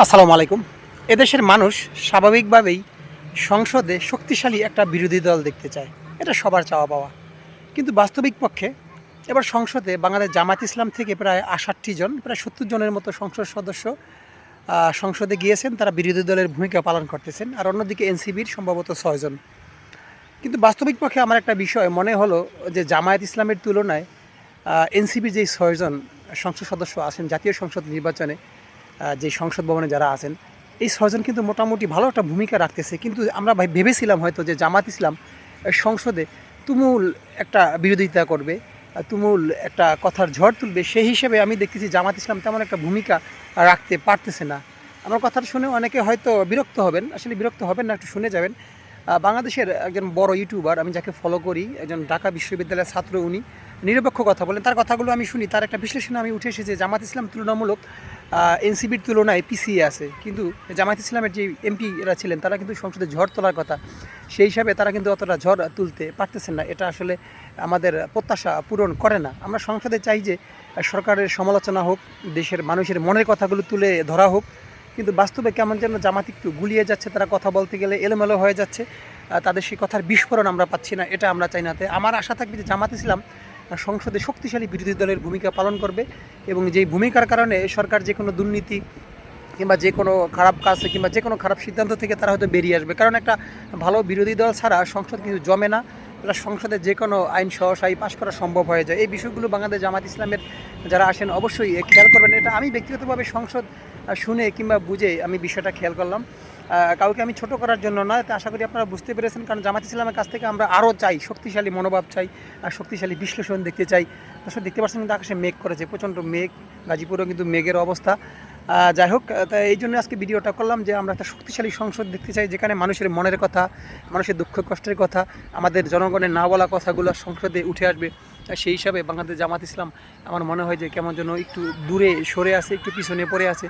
আসসালামু আলাইকুম। এদেশের মানুষ স্বাভাবিকভাবেই সংসদে শক্তিশালী একটা বিরোধী দল দেখতে চায়। এটা সবার চাওয়া পাওয়া। কিন্তু বাস্তবিক পক্ষে এবার সংসদে বাংলাদেশ জামায়াত ইসলাম থেকে প্রায় ৬৮ জন, প্রায় ৭০ জনের মতো সংসদ সদস্য সংসদে গিয়েছেন। তারা বিরোধী দলের ভূমিকা পালন করতেছেন। আর অন্যদিকে এনসিবির সম্ভবত ৬ জন। কিন্তু বাস্তবিক পক্ষে আমার একটা বিষয় মনে হলো যে জামায়াত ইসলামের তুলনায় এনসিবির যেই ৬ জন সংসদ সদস্য আছেন জাতীয় সংসদ নির্বাচনে, যে সংসদ ভবনে যারা আছেন, এই ৬ জন কিন্তু মোটামুটি ভালো একটা ভূমিকা রাখতেছে। কিন্তু আমরা ভেবেছিলাম হয়তো যে জামাত ইসলাম সংসদে তুমুল একটা বিরোধিতা করবে, তুমুল একটা কথার ঝড় তুলবে। সেই হিসেবে আমি দেখতেছি জামাত ইসলাম তেমন একটা ভূমিকা রাখতে পারতেছে না। আমার কথাটা শুনে অনেকে হয়তো বিরক্ত হবেন, আসলে বিরক্ত হবেন না, একটু শুনে যাবেন। বাংলাদেশের একজন বড় ইউটিউবার, আমি যাকে ফলো করি, একজন ঢাকা বিশ্ববিদ্যালয়ের ছাত্র, উনি নিরপেক্ষ কথা বলেন। তার কথাগুলো আমি শুনি, তার একটা বিশ্লেষণে আমি উঠে এসেছে জামাত ইসলাম তুলনামূলক এনসিবির তুলনায় পিছিয়ে আছে। কিন্তু জামাত ইসলামের যে এমপিরা ছিলেন তারা কিন্তু সংসদে ঝড় তোলার কথা, সেই হিসাবে তারা কিন্তু অতটা ঝড় তুলতে পারতেছেন না। এটা আসলে আমাদের প্রত্যাশা পূরণ করে না। আমরা সংসদে চাই যে সরকারের সমালোচনা হোক, দেশের মানুষের মনের কথাগুলো তুলে ধরা হোক। কিন্তু বাস্তবে কেমন যেন জামাত একটু গুলিয়ে যাচ্ছে, তারা কথা বলতে গেলে এলোমেলো হয়ে যাচ্ছে, তাদের সেই কথার বিস্ফোরণ আমরা পাচ্ছি না। এটা আমরা চাই না। তাই আমার আশা থাকবে যে জামাত ইসলাম সংসদে শক্তিশালী বিরোধী দলের ভূমিকা পালন করবে এবং যেই ভূমিকার কারণে সরকার যে কোনো দুর্নীতি কিংবা যে কোনো খারাপ কাজ কিংবা যে কোনো খারাপ সিদ্ধান্ত থেকে তারা হয়তো বেরিয়ে আসবে। কারণ একটা ভালো বিরোধী দল ছাড়া সংসদ কিন্তু জমে না। তারা সংসদে যে কোনো আইন সহসাই পাশ করা সম্ভব হয়ে যায়। এই বিষয়গুলো বাংলাদেশ জামাত ইসলামের যারা আসেন অবশ্যই খেয়াল করবেন। এটা আমি ব্যক্তিগতভাবে সংসদ শুনে কিংবা বুঝে আমি বিষয়টা খেয়াল করলাম। কাউকে আমি ছোট করার জন্য নয়, তো আশা করি আপনারা বুঝতে পেরেছেন। কারণ জামাত ইসলামের কাছ থেকে আমরা আরও চাই, শক্তিশালী মনোভাব চাই, শক্তিশালী বিশ্লেষণ দেখতে চাই। আসলে দেখতে পাচ্ছেন কিন্তু আকাশে মেঘ করেছে, প্রচণ্ড মেঘ, গাজীপুরেও কিন্তু মেঘের অবস্থা। যাই হোক, তাই এই জন্য আজকে ভিডিওটা করলাম যে আমরা একটা শক্তিশালী সংসদ দেখতে চাই, যেখানে মানুষের মনের কথা, মানুষের দুঃখ কষ্টের কথা, আমাদের জনগণের না বলা কথাগুলো সংসদে উঠে আসবে। সেই হিসাবে বাংলাদেশ জামাত ইসলাম আমার মনে হয় যে কেমন যেন একটু দূরে সরে আছে, একটু পিছনে পড়ে আছে,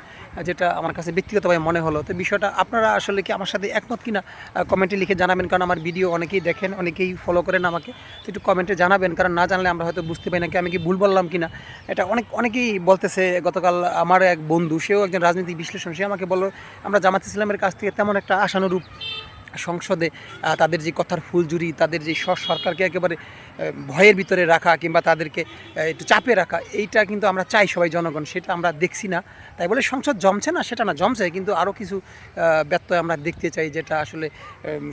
যেটা আমার কাছে ব্যক্তিগতভাবে মনে হলো। তো বিষয়টা আপনারা আসলে কি আমার সাথে একমত কিনা কমেন্টে লিখে জানাবেন। কারণ আমার ভিডিও অনেকেই দেখেন, অনেকেই ফলো করেন আমাকে, তো একটু কমেন্টে জানাবেন। কারণ না জানলে আমরা হয়তো বুঝতে পারি না কি আমি কি ভুল বললাম কিনা। এটা অনেকেই বলতেছে। গতকাল আমার এক বন্ধু, সেও একজন রাজনৈতিক বিশ্লেষণ, সে আমাকে বলল আমরা জামাত ইসলামের কাছ থেকে তেমন একটা আশানুরূপ সংসদে তাদের যে কথার ফুলঝুরি, তাদের যে সরকারকে একেবারে ভয়ের ভিতরে রাখা কিংবা তাদেরকে একটু চাপে রাখা, এইটা কিন্তু আমরা চাই সবাই জনগণ, সেটা আমরা দেখছি না। তাই বলে সংসদ জমছে না সেটা না, জমছে, কিন্তু আরও কিছু ব্যত্যয় আমরা দেখতে চাই, যেটা আসলে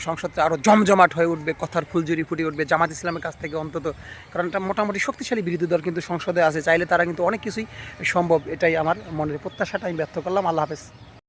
সংসদটা আরও জমজমাট হয়ে উঠবে, কথার ফুলঝুরি ফুটে উঠবে জামাত ইসলামের কাছ থেকে অন্তত। কারণ এটা মোটামুটি শক্তিশালী বিরোধী দল কিন্তু সংসদে আছে, চাইলে তারা কিন্তু অনেক কিছুই সম্ভব। এটাই আমার মনের প্রত্যাশাটা আমি ব্যক্ত করলাম। আল্লাহ হাফেজ।